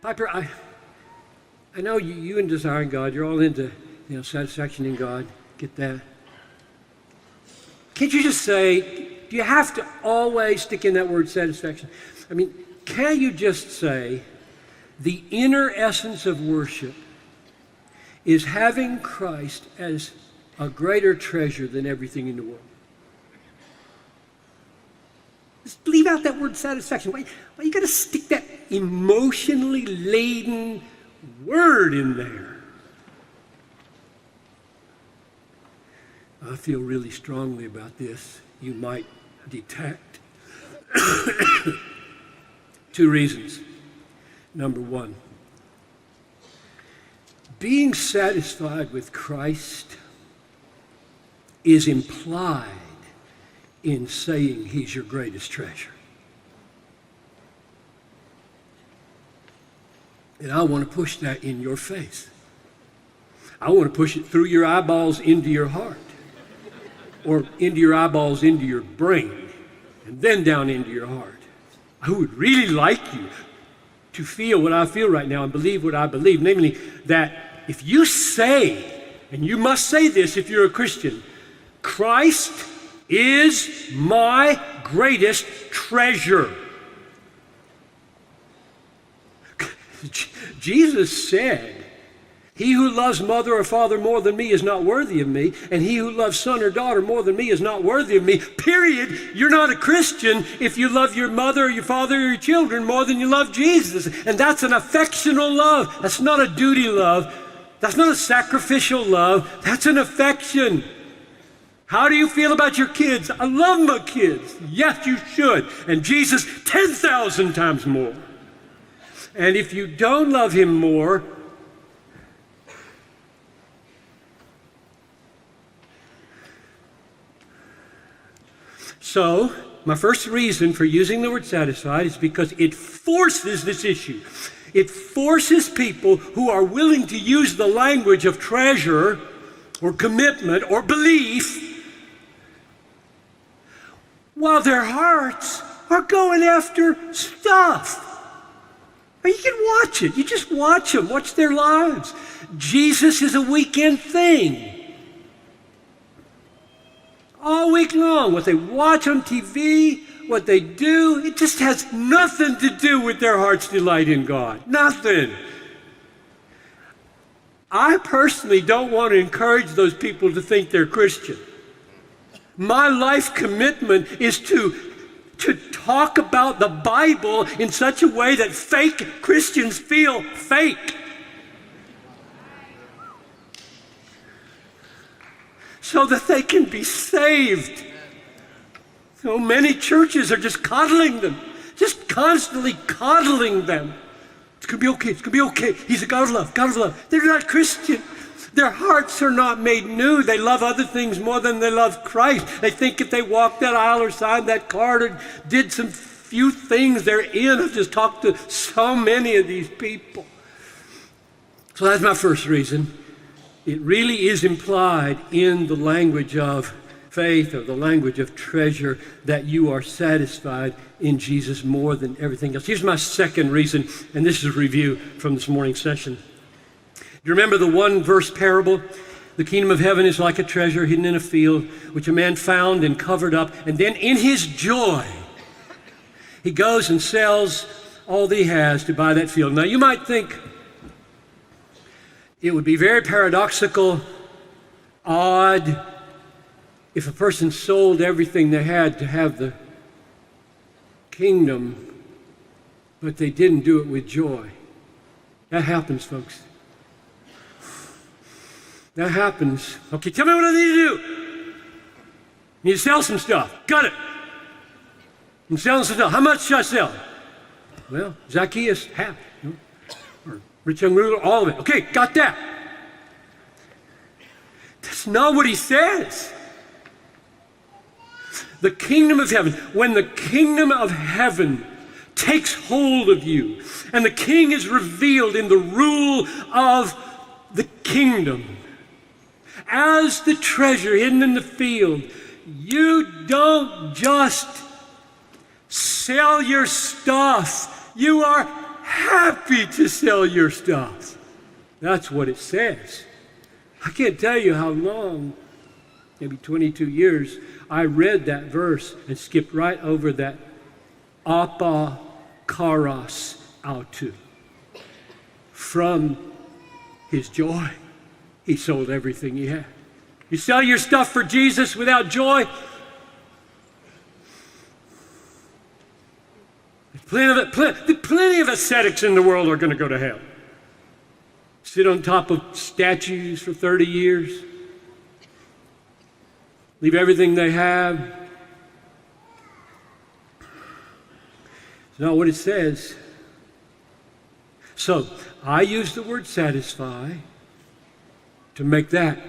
Piper, I know you and desiring God, you're all into satisfaction in God. Get that. Can't you just say, do you have to always stick in that word satisfaction? I mean, can you just say the inner essence of worship is having Christ as a greater treasure than everything in the world? Just leave out that word satisfaction. Why you got to stick that emotionally laden word in there? I feel really strongly about this. You might detect. 2 reasons. Number 1, being satisfied with Christ is implied in saying he's your greatest treasure. And I want to push that in your face. I want to push it through your eyeballs into your heart, or into your eyeballs into your brain, and then down into your heart. I would really like you to feel what I feel right now and believe what I believe, namely that if you say, and you must say this if you're a Christian, Christ is my greatest treasure. Jesus said, he who loves mother or father more than me is not worthy of me, and he who loves son or daughter more than me is not worthy of me. Period. You're not a Christian if you love your mother or your father or your children more than you love Jesus. And that's an affectional love. That's not a duty love. That's not a sacrificial love. That's an affection. How do you feel about your kids? I love my kids. Yes, you should. And Jesus, 10,000 times more. And if you don't love him more, so my first reason for using the word satisfied is because it forces this issue. It forces people who are willing to use the language of treasure or commitment or belief while their hearts are going after stuff. You can watch it. You just watch them. Watch their lives. Jesus is a weekend thing. All week long, what they watch on TV, what they do, it just has nothing to do with their heart's delight in God. Nothing. I personally don't want to encourage those people to think they're Christian. My life commitment is to talk about the Bible in such a way that fake Christians feel fake. So that they can be saved. So many churches are just coddling them, just constantly coddling them. It's going to be okay, it's going to be okay. He's a God of love, God of love. They're not Christian. Their hearts are not made new. They love other things more than they love Christ. They think if they walked that aisle or signed that card or did some few things, they're in. I've just talked to so many of these people. So that's my first reason. It really is implied in the language of faith or the language of treasure that you are satisfied in Jesus more than everything else. Here's my second reason, and this is a review from this morning's session. You remember the 1-verse parable? The kingdom of heaven is like a treasure hidden in a field, which a man found and covered up. And then in his joy, he goes and sells all that he has to buy that field. Now you might think it would be very paradoxical, odd, if a person sold everything they had to have the kingdom, but they didn't do it with joy. That happens, folks. That happens. Okay, tell me what I need to do. I need to sell some stuff. Got it. I'm selling some stuff. How much should I sell? Well, Zacchaeus, half. Or rich young ruler, all of it. Okay, got that. That's not what he says. The kingdom of heaven, when the kingdom of heaven takes hold of you, and the king is revealed in the rule of the kingdom, as the treasure hidden in the field, you don't just sell your stuff. You are happy to sell your stuff. That's what it says. I can't tell you how long, maybe 22 years, I read that verse and skipped right over that apakaros autou. From his joy, he sold everything he had. You sell your stuff for Jesus without joy, plenty of ascetics in the world are going to go to hell. Sit on top of statues for 30 years. Leave everything they have. It's not what it says. So, I use the word satisfy to make that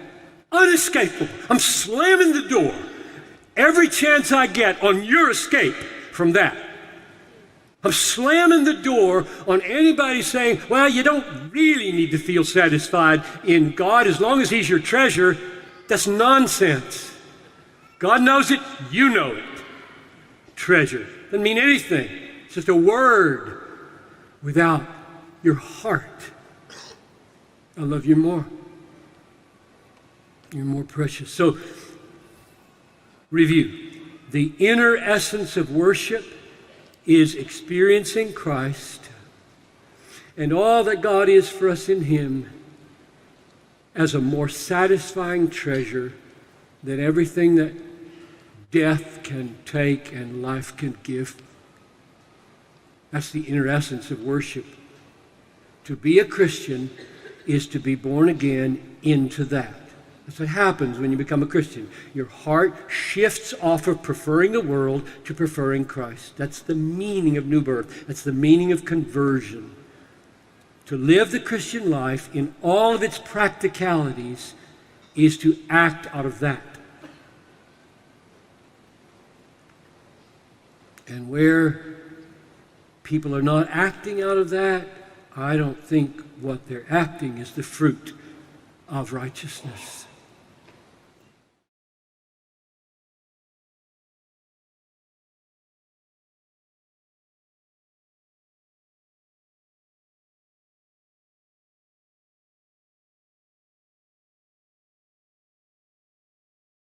unescapable. I'm slamming the door every chance I get on your escape from that. I'm slamming the door on anybody saying, well, you don't really need to feel satisfied in God as long as He's your treasure. That's nonsense. God knows it, you know it. Treasure doesn't mean anything. It's just a word without your heart. I love you more. You're more precious. So, review. The inner essence of worship is experiencing Christ and all that God is for us in Him as a more satisfying treasure than everything that death can take and life can give. That's the inner essence of worship. To be a Christian is to be born again into that. That's what happens when you become a Christian. Your heart shifts off of preferring the world to preferring Christ. That's the meaning of new birth. That's the meaning of conversion. To live the Christian life in all of its practicalities is to act out of that. And where people are not acting out of that, I don't think what they're acting is the fruit of righteousness.